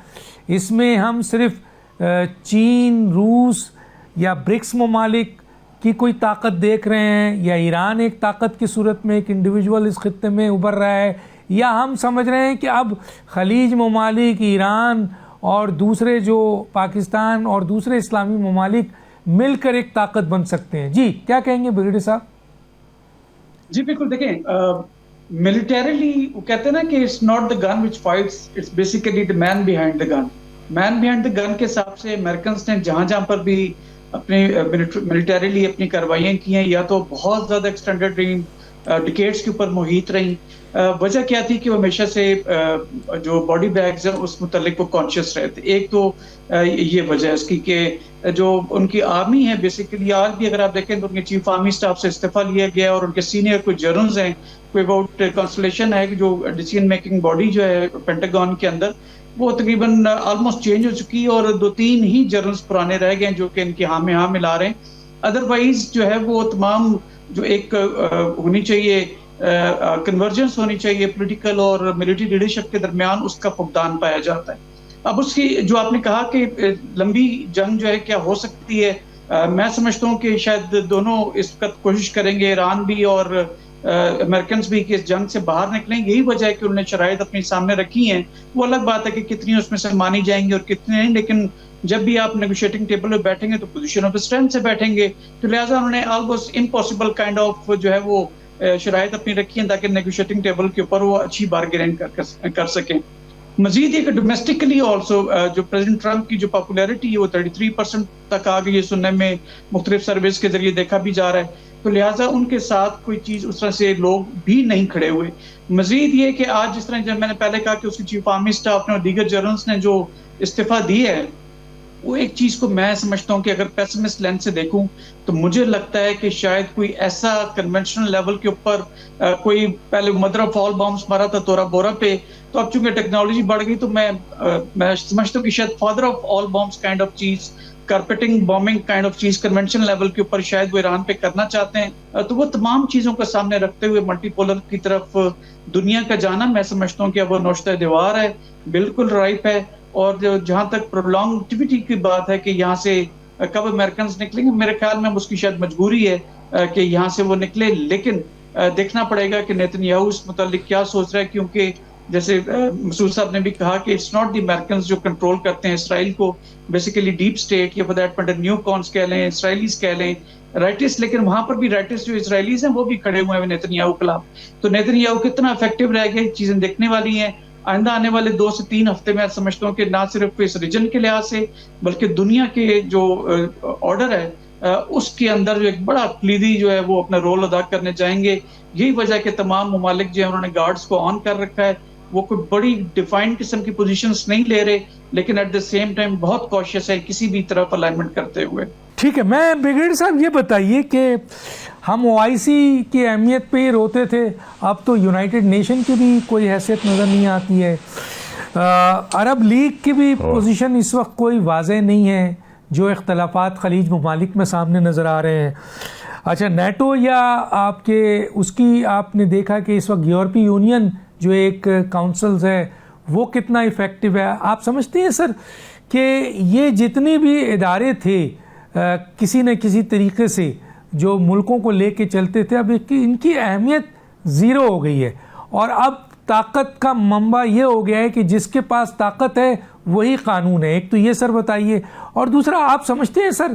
इसमें हम सिर्फ चीन, रूस या ब्रिक्स ममालिक की कोई ताकत देख रहे हैं, या ईरान एक ताकत की सूरत में एक इंडिविजुअल इस खित्ते में उभर रहा है, या हम समझ रहे हैं कि अब खलीज ममालिक, ईरान और दूसरे जो पाकिस्तान और दूसरे इस्लामी ममालिक मिलकर एक ताकत बन सकते हैं? जी, क्या कहेंगे ब्रिगेडियर साहब? जी बिल्कुल, देखें मिलिटरीली वो कहते हैं ना कि it's not the gun which fights, it's basically the man behind the gun. Man behind the gun के हिसाब से अमेरिकन ने जहां पर भी अपने मिलिटरीली अपनी कार्रवाइयाँ की हैं, या तो बहुत ज़्यादा एक्सटेंडेड रही, डिकेड्स के ऊपर मुहित रही। वजह क्या थी कि वो हमेशा से जो बॉडी बैग्स हैं उस मुतल्लिक वो कॉन्शियस रहे थे। एक तो ये वजह है इसकी कि जो उनकी आर्मी है बेसिकली, आज भी अगर आप देखें तो उनके चीफ आर्मी स्टाफ से इस्तीफा लिया गया, और उनके सीनियर कुछ जनरल्स हैं, कोई अबाउट कॉन्स्टलेशन है कि जो डिसीजन मेकिंग बॉडी जो है पेंटागन के अंदर, वो तकरीबन ऑलमोस्ट चेंज हो चुकी है, और 2-3 ही जनरल्स पुराने रह गए हैं जो कि इनकी हाँ में हाँ मिला रहे हैं। अदरवाइज जो है वो तमाम जो एक होनी चाहिए, कन्वर्जेंस होनी चाहिए पॉलिटिकल और मिलिट्री लीडरशिप के दरमियान, उसका फुकदान पाया जाता है। अब उसकी जो आपने कहा कि लंबी जंग जो है क्या हो सकती है, मैं समझता हूँ कि शायद दोनों इस वक्त कोशिश करेंगे, ईरान भी और अमेरिकन भी, कि इस जंग से बाहर निकलें। यही वजह है कि उन्होंने शराइत अपने सामने रखी हैं। वो अलग बात है कि कितनी उसमें से मानी जाएंगी और कितनी नहीं, लेकिन जब भी आप नेगोशिएटिंग टेबल पे बैठेंगे तो पोजीशन ऑफ स्ट्रेंथ से बैठेंगे, तो लिहाजा उन्होंने ऑलमोस्ट इम्पॉसिबल काइंड ऑफ जो है वो शराइत अपनी रखी हैं ताकि नेगोशिएटिंग टेबल के ऊपर वो अच्छी बारगेनिंग कर सकें। मजीद ये कि डोमेस्टिकली ऑल्सो जो प्रेसिडेंट ट्रंप की जो पॉपुलैरिटी है वो 33% तक आ गई है, सुनने में मुख्तलिफ सर्विस के जरिए देखा भी जा रहा है। तो लिहाजा उनके साथ कोई चीज़ उस तरह से लोग भी नहीं खड़े हुए। मजीद ये कि आज जिस तरह जब मैंने पहले कहा कि उसकी चीफ आर्मी स्टाफ ने और दीगर जनरल्स ने जो इस्तीफा दी है, वो एक चीज़ को मैं समझता हूँ कि अगर पेसिमिस्ट लेंस से देखूं तो मुझे लगता है कि शायद कोई ऐसा कन्वेंशनल लेवल के ऊपर कोई, पहले मदर ऑफ ऑल बॉम्ब्स मारा था तोरा बोरा पे, तो अब चूंकि टेक्नोलॉजी बढ़ गई तो मैं समझता हूँ कि शायद father of all bombs kind of cheese carpeting bombing kind of चीज कन्वेंशन लेवल के ऊपर शायद वो ईरान पे करना चाहते हैं। तो वो तमाम चीजों को सामने रखते हुए मल्टीपोलर की तरफ दुनिया का जाना, मैं समझता हूँ कि अब वो नौश्ता दीवार है, बिल्कुल राइप है। और जहां तक प्रोलॉन्गिविटी की बात है कि यहाँ से कब अमेरिकन निकलेंगे, मेरे ख्याल में उसकी शायद मजबूरी है कि यहाँ से वो निकले, लेकिन देखना पड़ेगा कि नेतन्याहू इस मुतालिक क्या सोच रहा है, क्योंकि जैसे मसूद साहब ने भी कहा कि इट्स नॉट द अमेरिकन जो कंट्रोल करते हैं इसराइल को, बेसिकली डीप स्टेट या for that matter new cons कह लें, इसराइलीज कह लें, राइटिस्ट, लेकिन वहां पर भी राइटिस्ट जो इसराइलीज हैं वो भी खड़े हुए हैं नेतन्याहू के खिलाफ। तो नेतन्याहू कितना इफेक्टिव रह गए, चीजें देखने वाली हैं। आइंदा आने वाले 2 से 3 हफ्ते में समझता हूँ कि ना सिर्फ इस रीजन के लिहाज से बल्कि दुनिया के जो ऑर्डर है उसके अंदर जो एक बड़ा क्लीदी जो है वो अपना रोल अदा करने जाएंगे। यही वजह के तमाम ममालिक जो है उन्होंने गार्ड्स को ऑन कर रखा है, वो कोई बड़ी डिफाइंड किस्म की पोजीशंस नहीं ले रहे, लेकिन एट द सेम टाइम बहुत कॉशियस है किसी भी तरफ अलाइनमेंट करते हुए। ठीक है, मैं ब्रिगेडियर साहब ये बताइए कि हम ओआईसी की अहमियत पे ही रोते थे, अब तो यूनाइटेड नेशन की भी कोई हैसियत नज़र नहीं आती है, अरब लीग की भी पोजीशन इस वक्त कोई वाज़ेह नहीं है, जो इख्तलाफात खलीज ममालिक में सामने नज़र आ रहे हैं। अच्छा, नेटो या आपके उसकी आपने देखा कि इस वक्त यूरोपीय यूनियन जो एक काउंसिल्स है वो कितना इफ़ेक्टिव है। आप समझते हैं सर कि ये जितने भी इदारे थे किसी न किसी तरीके से जो मुल्कों को लेके चलते थे, अब इनकी अहमियत ज़ीरो हो गई है और अब ताकत का मंबा ये हो गया है कि जिसके पास ताकत है वही कानून है। एक तो ये सर बताइए, और दूसरा आप समझते हैं सर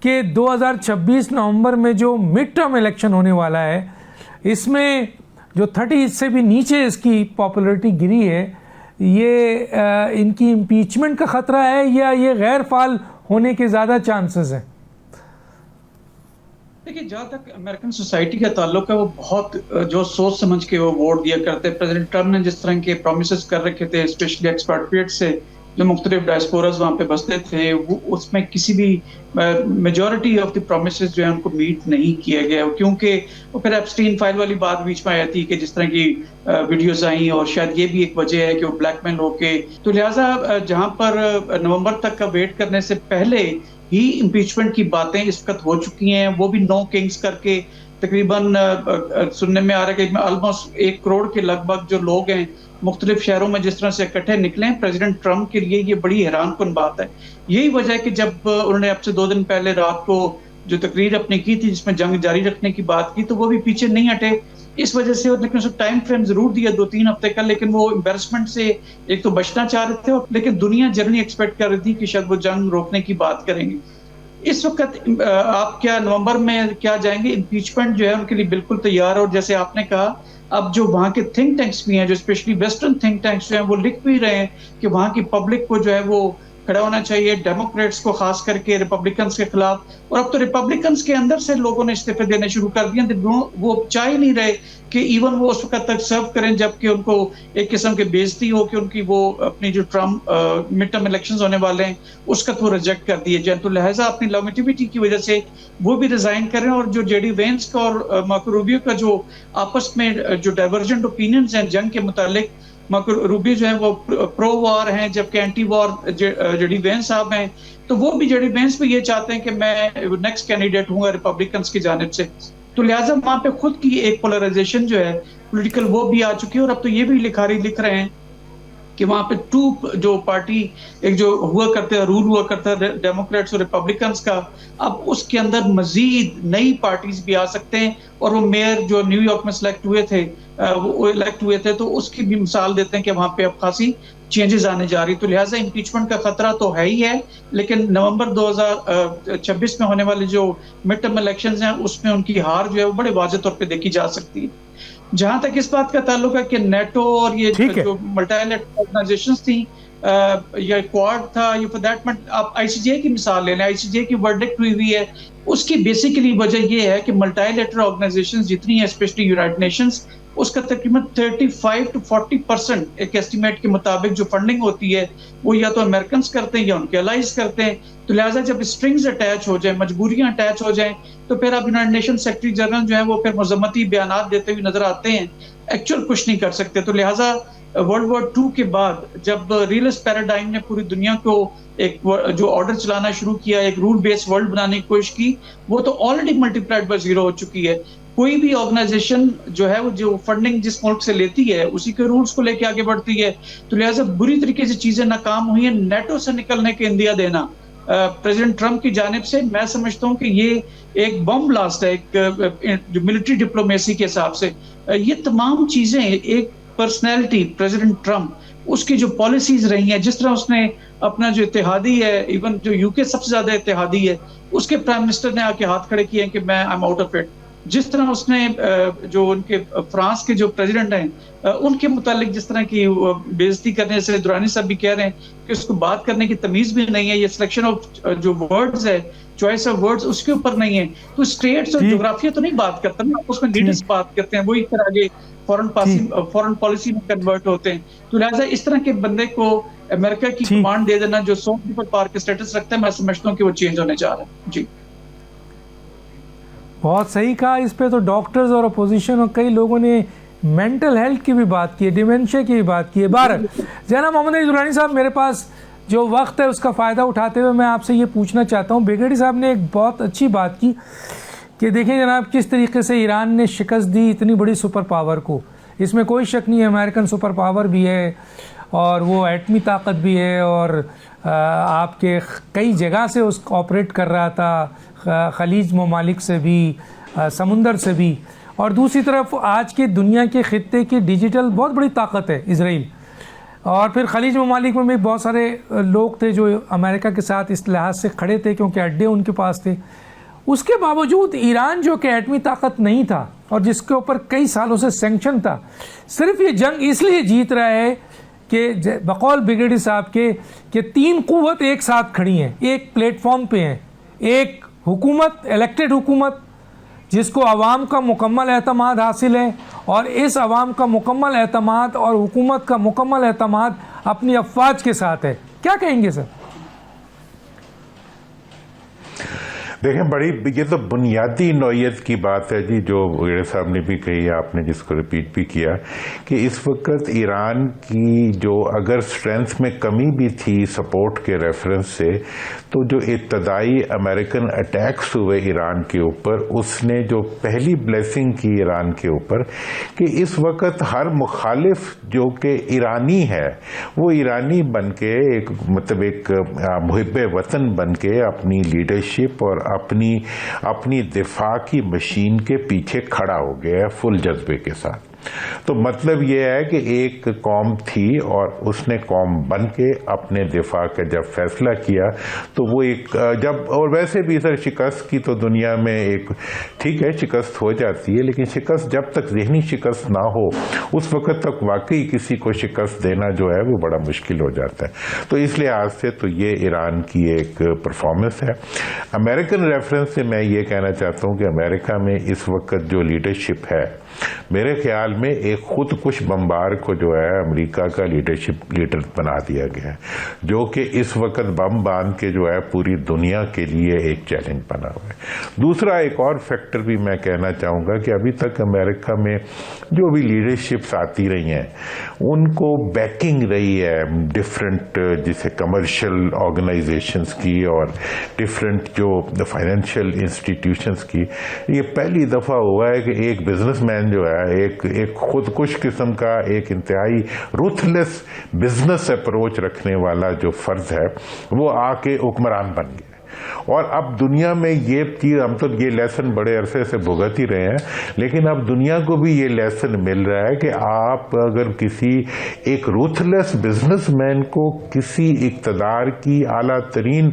कि 2026 नवंबर में जो मिड टर्म इलेक्शन होने वाला है, इसमें जो 30 से भी नीचे इसकी पॉपुलैरिटी गिरी है, ये इनकी इम्पीचमेंट का ख़तरा है या ये गैर फाल होने के ज़्यादा चांसेस हैं? देखिए, जहाँ तक अमेरिकन सोसाइटी का ताल्लुक है वो बहुत जो सोच समझ के वो वोट दिया करते। प्रेसिडेंट ट्रम्प ने जिस तरह के प्रोमिस कर रखे थे, स्पेशली एक्सपाट्रिएट से जो मुख्तलिफ डायस्पोराज वहाँ पे बसते थे, वो उसमें किसी भी मेजॉरिटी ऑफ द प्रोमिस जो है उनको मीट नहीं किया गया, क्योंकि वो फिर एप्स्टीन फाइल वाली बात बीच में आई थी कि जिस तरह की वीडियोज आई, और शायद ये भी एक वजह है कि वो ब्लैकमेल होके, तो लिहाजा जहाँ पर नवंबर तक का वेट करने से पहले ही इम्पीचमेंट की बातें इस वक्त हो चुकी हैं। वो भी 9 किंग्स करके तकरीबन सुनने में आ रहा है कि ऑलमोस्ट 1 करोड़ के लगभग जो लोग हैं मुख्तलिफ शहरों में जिस तरह से इकट्ठे निकले हैं, प्रेसिडेंट ट्रम्प के लिए ये बड़ी हैरानकुन बात है। यही वजह है कि जब उन्होंने अब से 2 दिन पहले रात को जो तकरीर अपनी की थी जिसमें जंग जारी रखने की बात की, तो वो भी पीछे नहीं हटे। इस वजह से लेकिन टाइम फ्रेम जरूर दिया 2-3 हफ्ते का, लेकिन वो एम्बैरसमेंट से एक तो बचना चाह रहे थे, लेकिन दुनिया जनरली एक्सपेक्ट कर रही थी कि शायद वो जंग रोकने की बात करेंगे। इस वक्त आप क्या नवंबर में क्या जाएंगे, इम्पीचमेंट जो है उनके लिए बिल्कुल तैयार है। और जैसे आपने कहा, अब जो वहाँ के थिंक टैंक्स भी हैं, जो स्पेशली वेस्टर्न थिंक टैंक्स जो हैं, वो लिख भी रहे हैं कि वहाँ की पब्लिक को जो है वो खड़ा होना चाहिए डेमोक्रेट्स को खास करके रिपब्लिकन्स के खिलाफ। और अब तो रिपब्लिकन्स के अंदर से लोगों ने इस्तीफे देने शुरू कर दिए, वो चाह ही नहीं रहे कि इवन वो उस वक्त तक सर्व करें जबकि उनको एक किस्म की बेइज्जती हो कि उनकी वो अपनी जो ट्रम्प मिड टर्म इलेक्शंस होने वाले हैं उसका वो रिजेक्ट कर दिए जाए। तो लिहाजा अपनी लॉन्गेटिविटी की वजह से वो भी रिजाइन करें। और जो जेडी वेंस का और मार्को रूबियो का जो आपस में जो डाइवर्जेंट ओपिनियंस हैं जंग के मुतालिक, मार्को रूबियो जो है वो प्रो वॉर हैं जबकि एंटी वॉर जेडी वेंस साहब हैं। तो वो भी जेडी वेंस भी ये चाहते हैं कि मैं नेक्स्ट कैंडिडेट हूँ रिपब्लिकन्स की जानिब से। तो लिहाजा वहाँ पे खुद की एक पोलराइजेशन जो है पॉलिटिकल वो भी आ चुकी है। और अब तो ये भी लिख रहे हैं कि वहाँ पे 2 जो पार्टी एक जो हुआ करते हैं रूल हुआ करता है डेमोक्रेट्स और रिपब्लिकन्स का, अब उसके अंदर मजीद नई पार्टीज भी आ सकते हैं। और वो मेयर जो न्यूयॉर्क में सिलेक्ट हुए थे तो उसकी भी मिसाल देते हैं कि वहाँ पे अब खासी चेंजेस आने जा रही। तो लिहाजा इम्पीचमेंट का खतरा तो है ही है, लेकिन नवंबर 2026 में होने वाले जो मिड टर्म इलेक्शंस हैं उसमें उनकी हार जो है वो बड़े वाज़ेह तौर पे देखी जा सकती है। जहां तक इस बात का ताल्लुक है कि नेटो और ये जो मल्टीलैटरल ऑर्गेनाइजेशंस थी या क्वाड था, ये फॉर दैट मैटर आप आईसीजे की मिसाल ले लें, आईसीजे की वर्डिक्ट हुई है, उसकी बेसिकली वजह ये है कि मल्टीलैटरल ऑर्गेनाइजेशंस जितनी है स्पेशली यूनाइटेड नेशंस, उसका तकरीबन 35 to 40% एक एस्टिमेट के मुताबिक जो फंडिंग होती है वो या तो अमेरिकन करते हैं या उनके अलाइज करते हैं। तो लिहाजा जब स्ट्रिंग्स अटैच हो जाए, मजबूरियां अटैच हो जाएं, तो फिर अब यूनाइटेड नेशन सेक्रेटरी जनरल जो है वो फिर मजम्मती बयान देते हुए नजर आते हैं, एक्चुअल कुछ नहीं कर सकते। तो लिहाजा वर्ल्ड वॉर 2 के बाद जब रियलिस्ट पैराडाइम ने पूरी दुनिया को एक जो ऑर्डर चलाना शुरू किया, एक रूल बेस्ड वर्ल्ड बनाने की कोशिश की, वो तो ऑलरेडी मल्टीप्लाइड बाय 0 हो चुकी है। कोई भी ऑर्गेनाइजेशन जो है वो जो फंडिंग जिस मुल्क से लेती है उसी के रूल्स को लेके आगे बढ़ती है। तो लिहाजा बुरी तरीके से चीजें नाकाम हुई हैं। नेटो से निकलने के इंदिया देना प्रेसिडेंट ट्रंप की जानिब से, मैं समझता हूं कि ये एक बम ब्लास्ट है, एक जो मिलिट्री डिप्लोमेसी के हिसाब से। ये तमाम चीजें, एक पर्सनैलिटी प्रेसिडेंट ट्रंप, उसकी जो पॉलिसीज रही हैं, जिस तरह उसने अपना जो इत्तेहादी है, इवन जो यूके सबसे ज्यादा इत्तेहादी है, उसके प्राइम मिनिस्टर ने आके हाथ खड़े किए हैं कि मैं I am out of it. जिस तरह उसने जो उनके फ्रांस के जो प्रेसिडेंट हैं उनके मुतालिक जिस तरह की बेइज्जती करने से, दुरानी साहब भी कह रहे हैं कि उसको बात करने की तमीज भी नहीं है, ये सिलेक्शन ऑफ जो वर्ड्स है, चॉइस ऑफ वर्ड्स उसके ऊपर नहीं है। तो स्टेट्स और जोग्राफिया तो नहीं बात करता ना, उसमें लीडर्स बात करते हैं, वही फिर आगे फॉरेन पॉलिसी में कन्वर्ट होते हैं। तो लिहाजा इस तरह के बंदे को अमेरिका की कमांड दे देना जो सॉफ्ट सुपर पावर के स्टेटस रखता है, मैं समझता हूँ कि वो चेंज होने जा रहा है। जी बहुत सही कहा। इस पे तो डॉक्टर्स और अपोजिशन और कई लोगों ने मेंटल हेल्थ की भी बात की है, डिमेंशिया की भी बात की है। बार जनाब मोहम्मद अली दुरानी साहब, मेरे पास जो वक्त है उसका फ़ायदा उठाते हुए मैं आपसे ये पूछना चाहता हूँ, ब्रिगेडियर साहब ने एक बहुत अच्छी बात की कि देखें जनाब किस तरीके से ईरान ने शिकस्त दी इतनी बड़ी सुपर पावर को। इसमें कोई शक नहीं है, अमेरिकन सुपर पावर भी है और वो एटमी ताकत भी है और आपके कई जगह से उस ऑपरेट कर रहा था, खलीज ममालिक से भी, समुंदर से भी। और दूसरी तरफ आज के दुनिया के खित्ते की डिजिटल बहुत बड़ी ताकत है इसराइल। और फिर खलीज ममालिक में भी बहुत सारे लोग थे जो अमेरिका के साथ इस लिहाज से खड़े थे क्योंकि अड्डे उनके पास थे। उसके बावजूद ईरान जो कि एटमी ताकत नहीं था और जिसके ऊपर कई सालों से सैंक्शन था, सिर्फ ये जंग इसलिए जीत रहा है कि बकौल ब्रिगेडियर साहब के कि 3 कुव्वत एक साथ खड़ी हैं, एक प्लेटफॉर्म पे हैं। एक हुकूमत, इलेक्टेड हुकूमत जिसको अवाम का मुकम्मल एतमाद हासिल है, और इस अवाम का मुकम्मल एतमाद और हुकूमत का मुकम्मल एतमाद अपनी अफवाज के साथ है। क्या कहेंगे सर? देखें, बड़ी ये तो बुनियादी नौयत की बात है जी, जो ब्रिगेडियर साहब ने भी कही, आपने जिसको रिपीट भी किया, कि इस वक्त ईरान की जो अगर स्ट्रेंथ में कमी भी थी सपोर्ट के रेफरेंस से, तो जो इब्तदाई अमेरिकन अटैक्स हुए ईरान के ऊपर, उसने जो पहली ब्लेसिंग की ईरान के ऊपर कि इस वक्त हर मुखालिफ जो कि ईरानी है वो ईरानी बन के एक मतलब एक मुहिब्बे वतन बन के अपनी लीडरशिप और अपनी दिफा की मशीन के पीछे खड़ा हो गया है फुल जज्बे के साथ। तो मतलब ये है कि एक कौम थी और उसने कौम बन के अपने दिफा का जब फैसला किया तो वो एक जब, और वैसे भी सर शिकस्त की तो दुनिया में एक ठीक है शिकस्त हो जाती है, लेकिन शिकस्त जब तक ज़हनी शिकस्त ना हो उस वक्त तक वाकई किसी को शिकस्त देना जो है वो बड़ा मुश्किल हो जाता है। तो इस लिहाज से तो ये ईरान की एक परफॉर्मेंस है। अमेरिकन रेफरेंस से मैं ये कहना चाहता हूँ कि अमेरिका में इस वक्त जो लीडरशिप है, मेरे ख्याल में एक खुद कुश बमबार को जो है अमेरिका का लीडर बना दिया गया है, जो कि इस वक्त बम बांध के जो है पूरी दुनिया के लिए एक चैलेंज बना हुआ है। दूसरा एक और फैक्टर भी मैं कहना चाहूँगा कि अभी तक अमेरिका में जो भी लीडरशिप्स आती रही हैं उनको बैकिंग रही है डिफरेंट जैसे कमर्शियल ऑर्गेनाइजेशंस की और डिफरेंट जो फाइनेंशियल इंस्टीट्यूशंस की। ये पहली दफ़ा हुआ है कि एक बिजनेसमैन जो है एक खुदकुश किस्म का एक इंतहाई रूथलेस बिजनेस अप्रोच रखने वाला जो फर्ज है वो आके हुक्मरान बन गया। और अब दुनिया में ये चीज, हम तो ये लेसन बड़े अरसे से भुगत ही रहे हैं, लेकिन अब दुनिया को भी ये लेसन मिल रहा है कि आप अगर किसी एक रूथलेस बिजनेसमैन को किसी इक़्तिदार की आला तरीन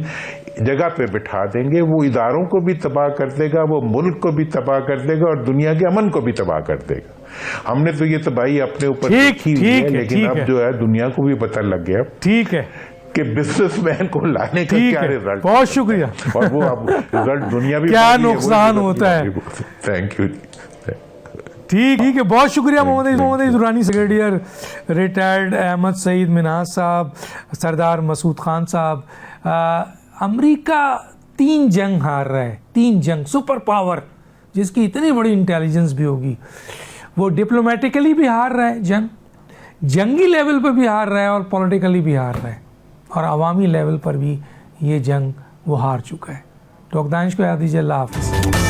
जगह पे बिठा देंगे, वो इदारों को भी तबाह कर देगा, वो मुल्क को भी तबाह कर देगा और दुनिया के अमन को भी तबाह कर देगा। हमने तो ये तबाही अपने ऊपर देखी हुई है, लेकिन अब जो है दुनिया को भी पता लग गया ठीक है कि बिजनेसमैन को लाने का क्या रिजल्ट। बहुत शुक्रिया। और वो अब रिजल्ट दुनिया भी क्या नुकसान होता है। Thank you. ठीक है, बहुत शुक्रिया मोहम्मद दुरानी, ब्रिगेडियर रिटायर्ड अहमद सईद मिन्हाज साहब, सरदार मसूद खान साहब। अमेरिका 3 जंग हार रहा है, 3 जंग, सुपर पावर जिसकी इतनी बड़ी इंटेलिजेंस भी होगी, वो डिप्लोमेटिकली भी हार रहा है जंग, جنگی لیول پہ بھی ہار رہا ہے اور پولیٹیکلی بھی ہار رہا ہے, اور عوامی لیول پر بھی یہ جنگ وہ ہار چکا ہے. ڈاکٹر دانش کو یاد دیجیے. اللہ حافظ.